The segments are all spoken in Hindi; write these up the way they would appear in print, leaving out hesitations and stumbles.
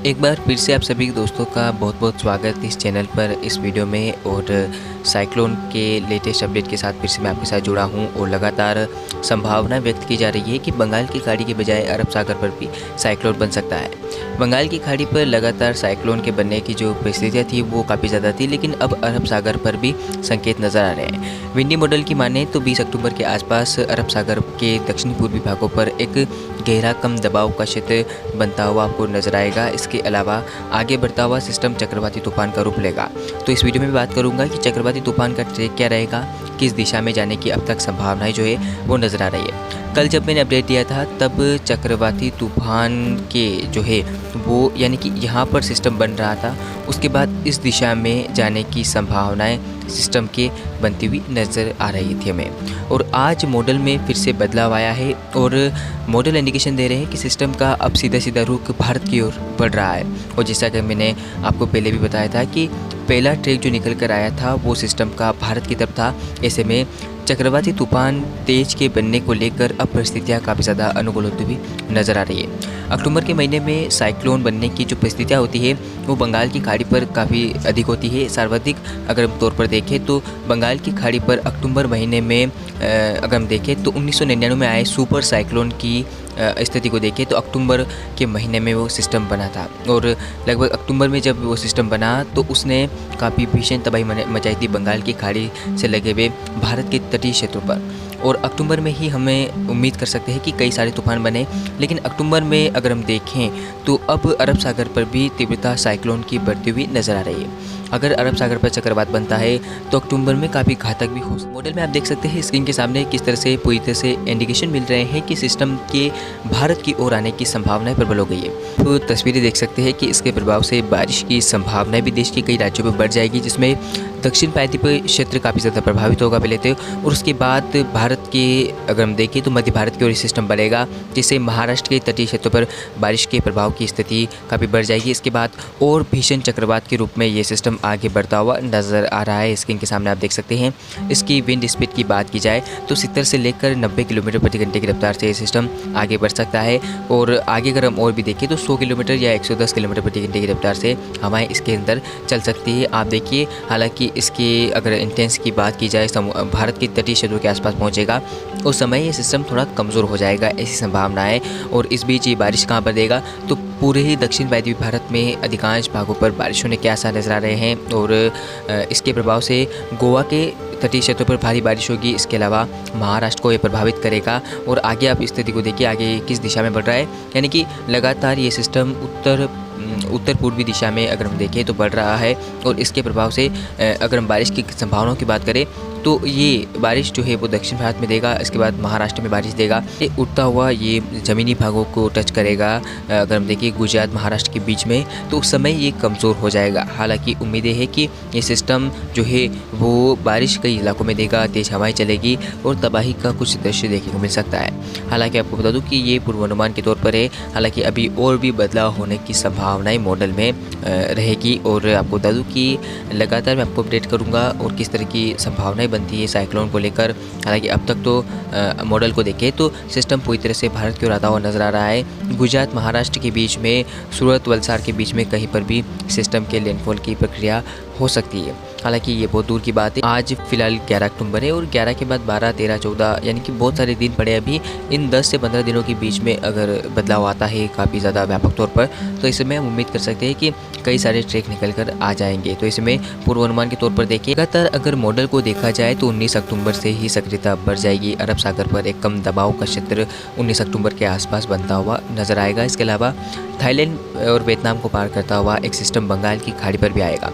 एक बार फिर से आप सभी दोस्तों का बहुत बहुत स्वागत इस चैनल पर इस वीडियो में। और साइक्लोन के लेटेस्ट अपडेट के साथ फिर से मैं आपके साथ जुड़ा हूं और लगातार संभावना व्यक्त की जा रही है कि बंगाल की खाड़ी के बजाय अरब सागर पर भी साइक्लोन बन सकता है। बंगाल की खाड़ी पर लगातार साइक्लोन के बनने की जो परिस्थितियाँ थी वो काफ़ी ज़्यादा थी, लेकिन अब अरब सागर पर भी संकेत नज़र आ रहे हैं। विंडी मॉडल की माने तो 20 अक्टूबर के आसपास अरब सागर के दक्षिणी पूर्वी भागों पर एक गहरा कम दबाव का क्षेत्र बनता हुआ आपको नजर आएगा। इसके अलावा आगे बढ़ता हुआ सिस्टम चक्रवाती तूफान का रूप लेगा। तो इस वीडियो में बात करूंगा कि चक्रवाती तूफान का ट्रैक क्या रहेगा, किस दिशा में जाने की अब तक संभावनाएं जो है वो नज़र आ रही है। कल जब मैंने अपडेट दिया था तब चक्रवाती तूफान के जो है वो यानी कि यहाँ पर सिस्टम बन रहा था, उसके बाद इस दिशा में जाने की संभावनाएं सिस्टम के बनती हुई नज़र आ रही थी हमें। और आज मॉडल में फिर से बदलाव आया है और मॉडल इंडिकेशन दे रहे हैं कि सिस्टम का अब सीधा सीधा रुख भारत की ओर बढ़ रहा है। और जैसा कि मैंने आपको पहले भी बताया था कि पहला ट्रैक जो निकल कर आया था वो सिस्टम का भारत की तरफ था। ऐसे में चक्रवाती तूफान तेज के बनने को लेकर अब परिस्थितियाँ काफ़ी ज़्यादा अनुकूल होती हुई नज़र आ रही है। अक्टूबर के महीने में साइक्लोन बनने की जो परिस्थितियाँ होती है वो बंगाल की खाड़ी पर काफ़ी अधिक होती है। सर्वाधिक अगर हम तौर पर देखें तो बंगाल की खाड़ी पर अक्टूबर महीने में अगर हम देखें तो 1999 में आए सुपर साइक्लोन की स्थिति को देखें तो अक्टूबर के महीने में वो सिस्टम बना था। और लगभग अक्टूबर में जब वो सिस्टम बना तो उसने काफ़ी भीषण तबाही मचाई थी बंगाल की खाड़ी से लगे हुए भारत के तटीय क्षेत्रों पर। और अक्टूबर में ही हमें उम्मीद कर सकते हैं कि कई सारे तूफान बने, लेकिन अक्टूबर में अगर हम देखें तो अब अरब सागर पर भी तीव्रता साइक्लोन की बढ़ती हुई नज़र आ रही है। अगर अरब सागर पर चक्रवात बनता है तो अक्टूबर में काफ़ी घातक भी हो सकता है। मॉडल में आप देख सकते हैं स्क्रीन के सामने किस तरह से पूरी तरह से इंडिकेशन मिल रहे हैं कि सिस्टम के भारत की ओर आने की संभावनाएं प्रबल हो गई है। तो तस्वीरें देख सकते हैं कि इसके प्रभाव से बारिश की संभावनाएं भी देश के कई राज्यों में बढ़ जाएगी, जिसमें दक्षिण प्रायद्वीपीय क्षेत्र काफ़ी ज़्यादा प्रभावित होगा पहले तो, और उसके बाद भारत के अगर हम देखें तो मध्य भारत की ओर सिस्टम बढ़ेगा, जिससे महाराष्ट्र के तटीय क्षेत्रों पर बारिश के प्रभाव की स्थिति काफ़ी बढ़ जाएगी। इसके बाद और भीषण चक्रवात के रूप में ये सिस्टम आगे बढ़ता हुआ नज़र आ रहा है। स्क्रीन के सामने आप देख सकते हैं। इसकी विंड स्पीड की बात की जाए तो 70 से लेकर 90 किलोमीटर प्रति घंटे की रफ्तार से ये सिस्टम आगे बढ़ सकता है। और आगे अगर हम और भी देखें तो 100 किलोमीटर या 110 किलोमीटर प्रति घंटे की रफ्तार से हवाएं इसके अंदर चल सकती है। आप देखिए, हालांकि इसके अगर इंटेंस की बात की जाए भारत के तटीय क्षेत्रों के आसपास पहुँचेगा उस समय ये सिस्टम थोड़ा कमज़ोर हो जाएगा, ऐसी संभावना है। और इस बीच ये बारिश कहाँ पर देगा तो पूरे ही दक्षिण वायव्य भारत में अधिकांश भागों पर बारिश होने के आसार नजर आ रहे हैं। और इसके प्रभाव से गोवा के तटीय क्षेत्रों पर भारी बारिश होगी। इसके अलावा महाराष्ट्र को ये प्रभावित करेगा। और आगे आप स्थिति को देखिए आगे किस दिशा में बढ़ रहा है, यानी कि लगातार ये सिस्टम उत्तर पूर्वी दिशा में अगर हम देखें तो बढ़ रहा है। और इसके प्रभाव से अगर हम बारिश की संभावनाओं की बात करें तो ये बारिश जो है वो दक्षिण भारत में देगा, इसके बाद महाराष्ट्र में बारिश देगा। ये उड़ता हुआ ये ज़मीनी भागों को टच करेगा। अगर हम देखिए गुजरात महाराष्ट्र के बीच में तो उस समय ये कमज़ोर हो जाएगा। हालांकि उम्मीदें है कि ये सिस्टम जो है वो बारिश कई इलाकों में देगा, तेज़ हवाएं चलेगी और तबाही का कुछ दृश्य देखने को मिल सकता है। हालांकि आपको बता दूं कि ये पूर्वानुमान के तौर पर है, हालांकि अभी और भी बदलाव होने की संभावनाएं मॉडल में रहेगी। और आपको बता दूं कि लगातार मैं आपको अपडेट करूँगा और किस तरह की संभावनाएं बनती है साइक्लोन को लेकर। हालांकि अब तक तो मॉडल को देखें तो सिस्टम पूरी तरह से भारत की ओर आता हुआ नजर आ रहा है। गुजरात महाराष्ट्र के बीच में, सूरत वलसाड़ के बीच में कहीं पर भी सिस्टम के लैंडफॉल की प्रक्रिया हो सकती है। हालांकि ये बहुत दूर की बात है। आज फिलहाल 11 अक्टूबर है और 11 के बाद 12, 13, 14 यानी कि बहुत सारे दिन पड़े अभी। इन 10 से 15 दिनों के बीच में अगर बदलाव आता है काफ़ी ज़्यादा व्यापक तौर पर तो इसमें हम उम्मीद कर सकते हैं कि कई सारे ट्रैक निकल कर आ जाएंगे। तो इसमें पूर्वानुमान के तौर पर देखिए लगातार अगर मॉडल को देखा जाए तो 19 अक्टूबर से ही सक्रियता बढ़ जाएगी। अरब सागर पर एक कम दबाव का क्षेत्र 19 अक्टूबर के आसपास बनता हुआ नजर आएगा। इसके अलावा थाईलैंड और वियतनाम को पार करता हुआ एक सिस्टम बंगाल की खाड़ी पर भी आएगा।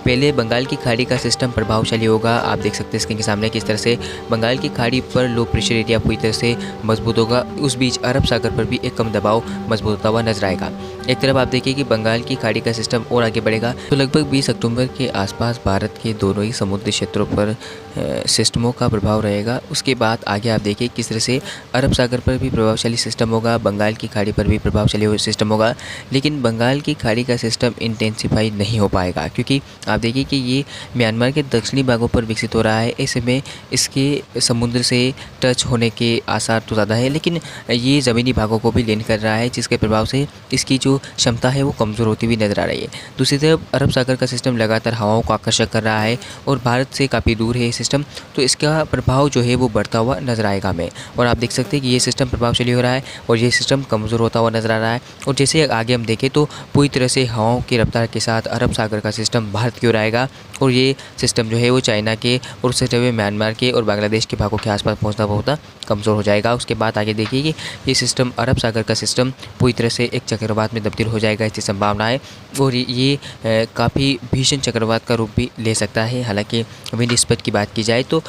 पहले बंगाल की खाड़ी का सिस्टम प्रभावशाली होगा। आप देख सकते हैं स्क्रीन के सामने किस तरह से बंगाल की खाड़ी पर लो प्रेशर एरिया पूरी तरह से मजबूत होगा। उस बीच अरब सागर पर भी एक कम दबाव मजबूत होता हुआ नजर आएगा। एक तरफ आप देखिए कि बंगाल की खाड़ी का सिस्टम और आगे बढ़ेगा तो लगभग 20 अक्टूबर के आसपास भारत के दोनों ही समुद्री क्षेत्रों पर सिस्टमों का प्रभाव रहेगा। उसके बाद आगे आप देखिए किस तरह से अरब सागर पर भी प्रभावशाली सिस्टम होगा, बंगाल की खाड़ी पर भी प्रभावशाली सिस्टम होगा। लेकिन बंगाल की खाड़ी का सिस्टम इंटेंसिफाई नहीं हो पाएगा, क्योंकि आप देखिए कि ये म्यांमार के दक्षिणी भागों पर विकसित हो रहा है। ऐसे में इसके समुद्र से टच होने के आसार तो ज़्यादा है, लेकिन ये ज़मीनी भागों को भी लेन कर रहा है, जिसके प्रभाव से इसकी जो क्षमता है वो कमज़ोर होती हुई नज़र आ रही है। दूसरी तरफ अरब सागर का सिस्टम लगातार हवाओं को आकर्षक कर रहा है और भारत से काफ़ी दूर है ये सिस्टम, तो इसका प्रभाव जो है वो बढ़ता हुआ नज़र आएगा हमें। और आप देख सकते हैं कि ये सिस्टम प्रभावशाली हो रहा है और ये सिस्टम कमज़ोर होता हुआ नज़र आ रहा है। और जैसे आगे हम देखें तो पूरी तरह से हवाओं की रफ्तार के साथ अरब सागर का सिस्टम भारत की ओर आएगा और ये सिस्टम जो है वो चाइना के और उससे हुए म्यांमार के और बांग्लादेश के भागों के आसपास पहुंचता कमज़ोर हो जाएगा। उसके बाद आगे देखिए कि ये सिस्टम अरब सागर का सिस्टम पूरी तरह से एक चक्रवात में तब्दील हो जाएगा, इसकी संभावना है। और ये काफ़ी भीषण चक्रवात का रूप भी ले सकता है। हालांकि विंड स्पीड की बात की जाए तो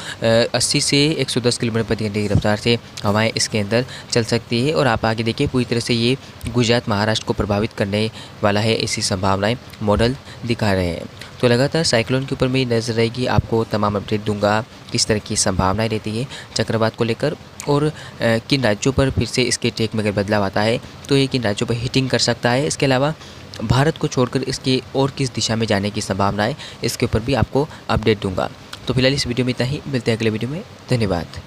80 से 110 किलोमीटर प्रति घंटे की रफ्तार से हवाएं इसके अंदर चल सकती है। और आप आगे देखिए पूरी तरह से ये गुजरात महाराष्ट्र को प्रभावित करने वाला है, ऐसी संभावनाएं मॉडल दिखा रहे हैं। तो लगातार साइक्लोन के ऊपर मेरी नज़र रहेगी, आपको तमाम अपडेट दूंगा किस तरह की संभावनाएं रहती है चक्रवात को लेकर और किन राज्यों पर फिर से इसके ट्रैक में अगर बदलाव आता है तो ये किन राज्यों पर हिटिंग कर सकता है। इसके अलावा भारत को छोड़कर इसके और किस दिशा में जाने की संभावना है, इसके ऊपर भी आपको अपडेट दूंगा। तो फिलहाल इस वीडियो में इतना ही, मिलते हैं अगले वीडियो में। धन्यवाद।